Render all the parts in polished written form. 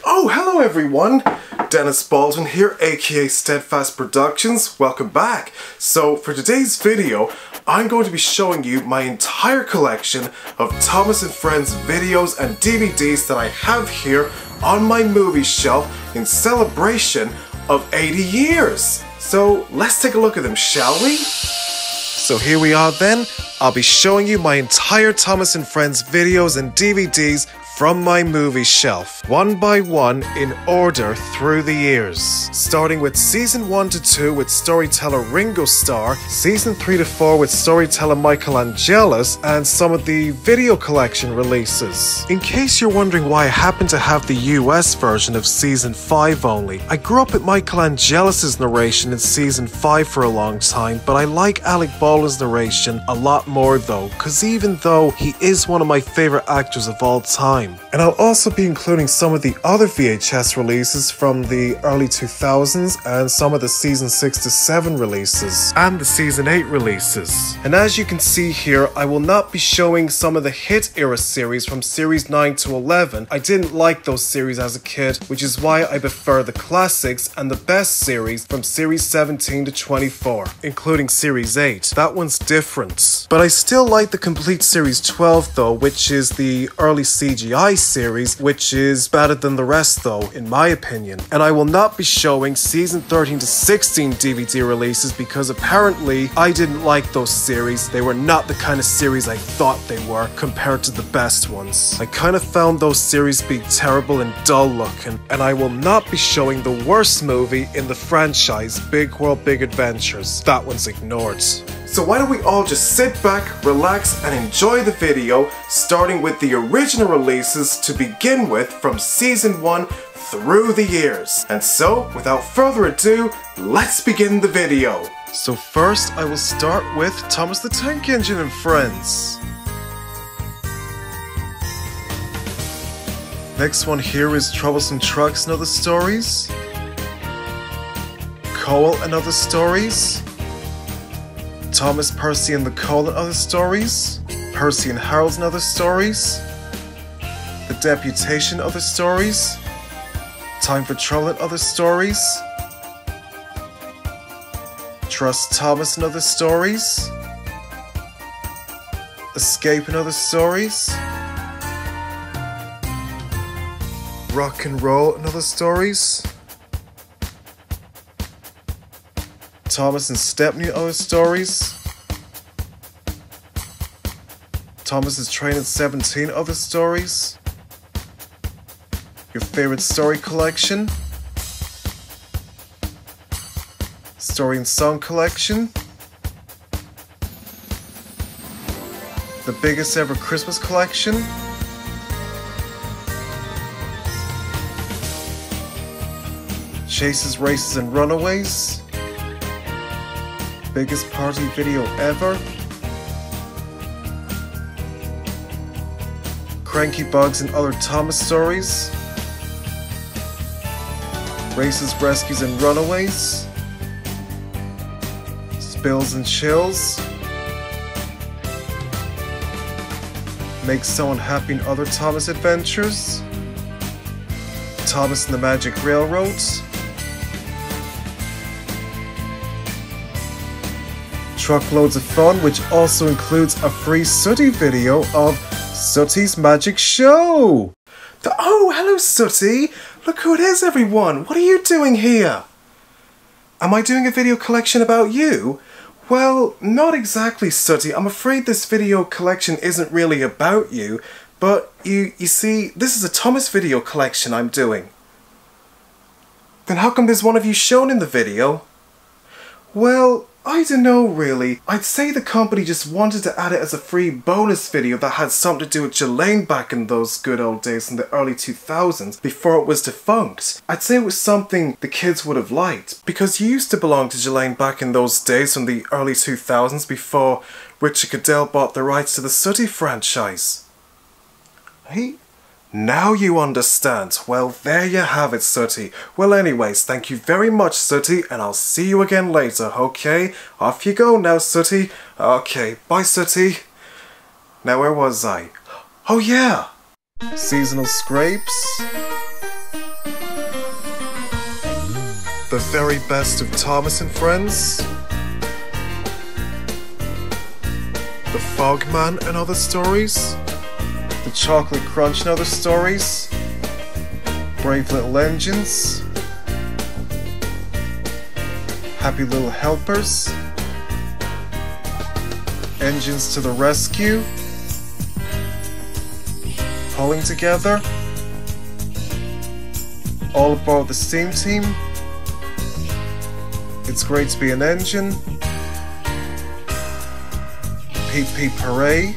Oh, hello everyone! Dennis Baldwin here, aka Steadfast Productions. Welcome back. So, for today's video, I'm going to be showing you my entire collection of Thomas and Friends videos and DVDs that I have here on my movie shelf in celebration of 80 years. So, let's take a look at them, shall we? So here we are then. I'll be showing you my entire Thomas and Friends videos and DVDs from my movie shelf, one by one in order through the years. Starting with Season 1 to 2 with storyteller Ringo Starr, Season 3 to 4 with storyteller Michael Angelis, and some of the video collection releases. In case you're wondering why I happen to have the US version of Season 5 only, I grew up with Michael Angelis' narration in Season 5 for a long time, but I like Alec Baldwin's narration a lot more though, cause even though he is one of my favorite actors of all time. And I'll also be including some of the other VHS releases from the early 2000s and some of the Season 6 to 7 releases and the Season 8 releases. And as you can see here, I will not be showing some of the hit era series from Series 9 to 11. I didn't like those series as a kid, which is why I prefer the classics and the best series from Series 17 to 24, including Series 8. That one's different. But I still like the complete Series 12 though, which is the early CGI series, which is better than the rest though, in my opinion. And I will not be showing Season 13 to 16 DVD releases because apparently I didn't like those series. They were not the kind of series I thought they were compared to the best ones. I kind of found those series to be terrible and dull looking. And I will not be showing the worst movie in the franchise, Big World Big Adventures. That one's ignored. So why don't we all just sit back, relax, and enjoy the video, starting with the original releases to begin with from Season 1 through the years. And so, without further ado, let's begin the video. So first, I will start with Thomas the Tank Engine and Friends. Next one here is Troublesome Trucks and Other Stories. Cole and Other Stories. Thomas, Percy and the Cole and Other Stories, Percy and Harold and Other Stories, The Deputation Other Stories, Time for Trouble and Other Stories, Trust Thomas and Other Stories, Escape and Other Stories, Rock and Roll and Other Stories, Thomas and Stepney Other Stories, Thomas's Train at 17 Other Stories, Your Favorite Story Collection, Story and Song Collection, The Biggest Ever Christmas Collection, Chases, Races and Runaways, Biggest Party Video Ever, Cranky Bugs and Other Thomas Stories, Races, Rescues and Runaways, Spills and Chills, Make Someone Happy and Other Thomas Adventures, Thomas and the Magic Railroad, Truckloads of Fun, which also includes a free Sooty video of Sooty's Magic Show! Oh, hello Sooty! Look who it is, everyone! What are you doing here? Am I doing a video collection about you? Well, not exactly, Sooty. I'm afraid this video collection isn't really about you, but you see, this is a Thomas video collection I'm doing. Then how come there's one of you shown in the video? Well, I don't know really. I'd say the company just wanted to add it as a free bonus video that had something to do with Jelaine back in those good old days in the early 2000s before it was defunct. I'd say it was something the kids would have liked because you used to belong to Jelaine back in those days from the early 2000s before Richard Goodell bought the rights to the Sooty franchise. Hey? Now you understand. Well, there you have it, Sooty. Well, anyways, thank you very much, Sooty, and I'll see you again later, okay? Off you go now, Sooty. Okay, bye, Sooty. Now, where was I? Oh, yeah! Seasonal Scrapes, the very best of Thomas and Friends, The Fogman and Other Stories, The Chocolate Crunch and Other Stories, Brave Little Engines, Happy Little Helpers, Engines to the Rescue, Pulling Together, All Aboard the Steam Team, It's Great to Be an Engine, Peep Peep Hooray,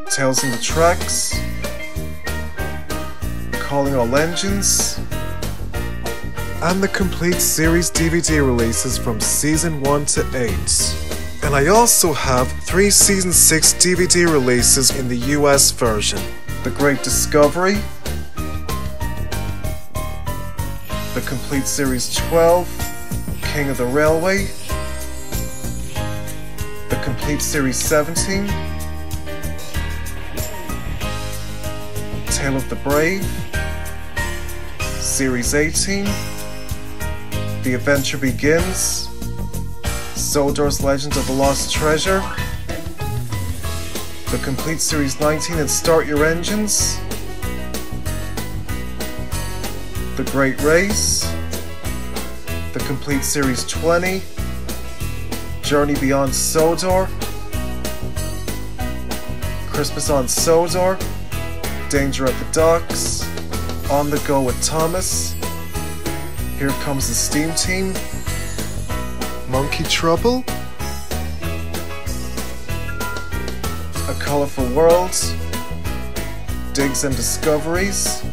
Tales in the Tracks, Calling All Engines, and the complete series DVD releases from Season 1 to 8. And I also have 3 Season 6 DVD releases in the US version. The Great Discovery, the complete series 12, King of the Railway, the complete series 17, Tale of the Brave, series 18, The Adventure Begins, Sodor's Legend of the Lost Treasure, the complete series 19 and Start Your Engines, The Great Race, the complete series 20, Journey Beyond Sodor, Christmas on Sodor, Danger at the Docks, On the Go with Thomas, Here Comes the Steam Team, Monkey Trouble, A Colorful World, Digs and Discoveries,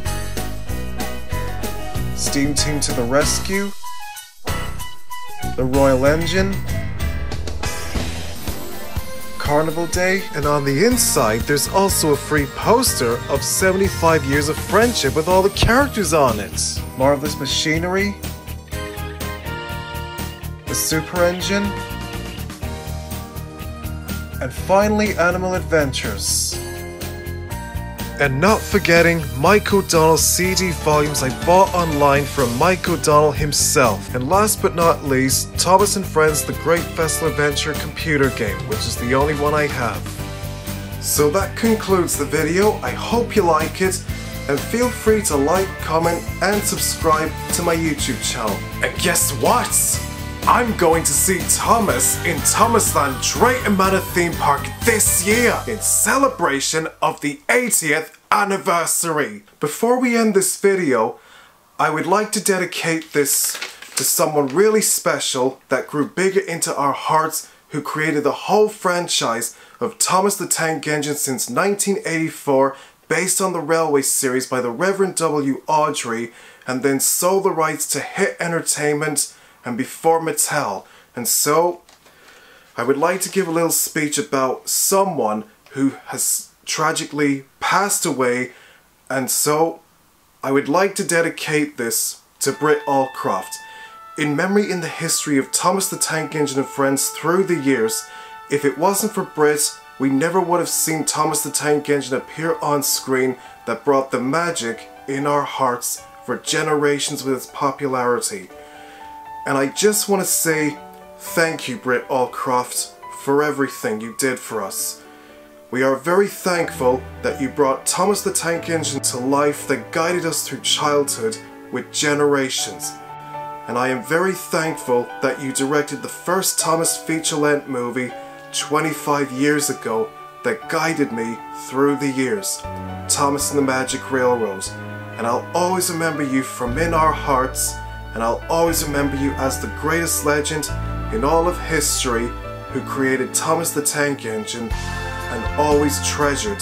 Steam Team to the Rescue, The Royal Engine, Carnival Day, and on the inside there's also a free poster of 75 years of friendship with all the characters on it. Marvelous Machinery, The Super Engine, and finally Animal Adventures. And not forgetting Mike O'Donnell's CD volumes I bought online from Mike O'Donnell himself. And last but not least, Thomas and Friends The Great Festival Adventure computer game, which is the only one I have. So that concludes the video. I hope you like it, and feel free to like, comment and subscribe to my YouTube channel. And guess what? I'm going to see Thomas in Thomasland Drayton Manor theme park this year in celebration of the 80th anniversary. Before we end this video, I would like to dedicate this to someone really special that grew bigger into our hearts, who created the whole franchise of Thomas the Tank Engine since 1984, based on the Railway series by the Reverend W. Awdry, and then sold the rights to Hit Entertainment and before Mattel. And so I would like to give a little speech about someone who has tragically passed away, and so I would like to dedicate this to Britt Allcroft. In memory in the history of Thomas the Tank Engine and Friends through the years, if it wasn't for Britt, we never would have seen Thomas the Tank Engine appear on screen that brought the magic in our hearts for generations with its popularity. And I just want to say thank you, Britt Allcroft, for everything you did for us. We are very thankful that you brought Thomas the Tank Engine to life that guided us through childhood with generations. And I am very thankful that you directed the first Thomas feature-length movie 25 years ago that guided me through the years, Thomas and the Magic Railroad. And I'll always remember you from in our hearts, and I'll always remember you as the greatest legend in all of history who created Thomas the Tank Engine, and always treasured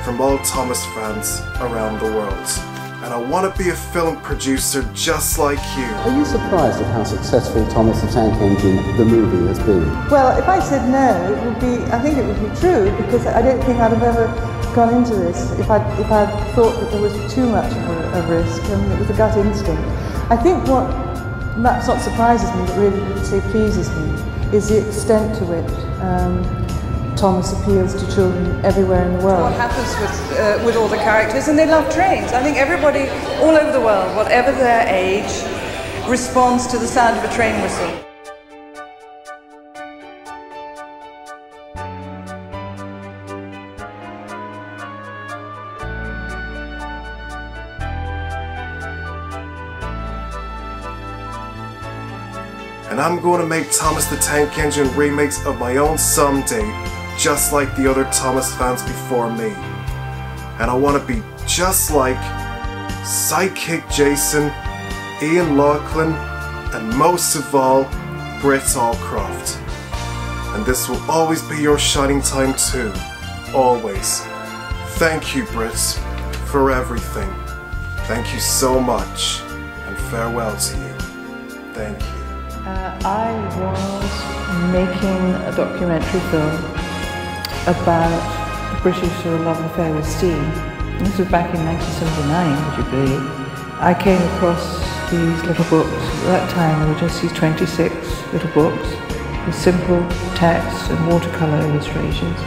from all Thomas fans around the world. And I want to be a film producer just like you. Are you surprised at how successful Thomas the Tank Engine, the movie, has been? Well, if I said no, it would be, I think it would be true, because I don't think I'd have ever gone into this if I'd thought that there was too much of a risk, and it was a gut instinct. I think that's what surprises me, that really say pleases me, is the extent to which Thomas appeals to children everywhere in the world. What happens with all the characters, and they love trains. I think everybody all over the world, whatever their age, responds to the sound of a train whistle. And I'm going to make Thomas the Tank Engine remakes of my own someday, just like the other Thomas fans before me. And I want to be just like Sidekick Jason, Ian Laughlin, and most of all, Britt Allcroft. And this will always be your shining time too, always. Thank you, Britt, for everything. Thank you so much, and farewell to you. Thank you. I was making a documentary film about the British love affair with steam. This was back in 1979, would you believe? I came across these little books. At that time there were just these 26 little books with simple text and watercolour illustrations.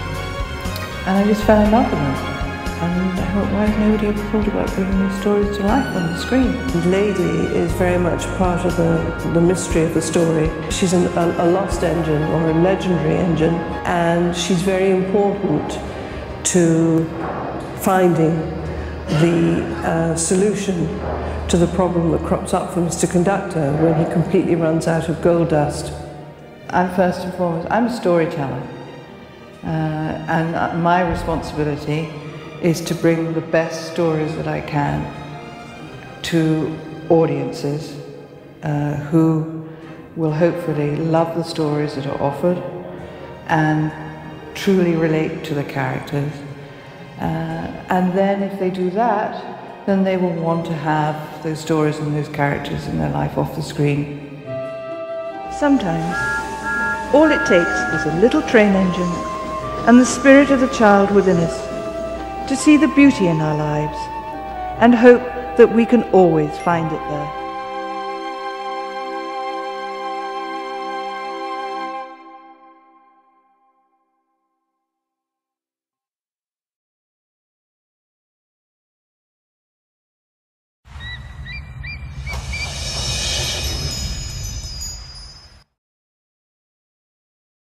And I just fell in love with them. And I thought, why has nobody ever thought about bringing these stories to life on the screen? The lady is very much part of the mystery of the story. She's a lost engine, or a legendary engine, and she's very important to finding the solution to the problem that crops up for Mr. Conductor when he completely runs out of gold dust. And first and foremost, I'm a storyteller. And my responsibility is to bring the best stories that I can to audiences who will hopefully love the stories that are offered and truly relate to the characters. And then if they do that, then they will want to have those stories and those characters in their life off the screen. Sometimes all it takes is a little train engine and the spirit of the child within us to see the beauty in our lives and hope that we can always find it there.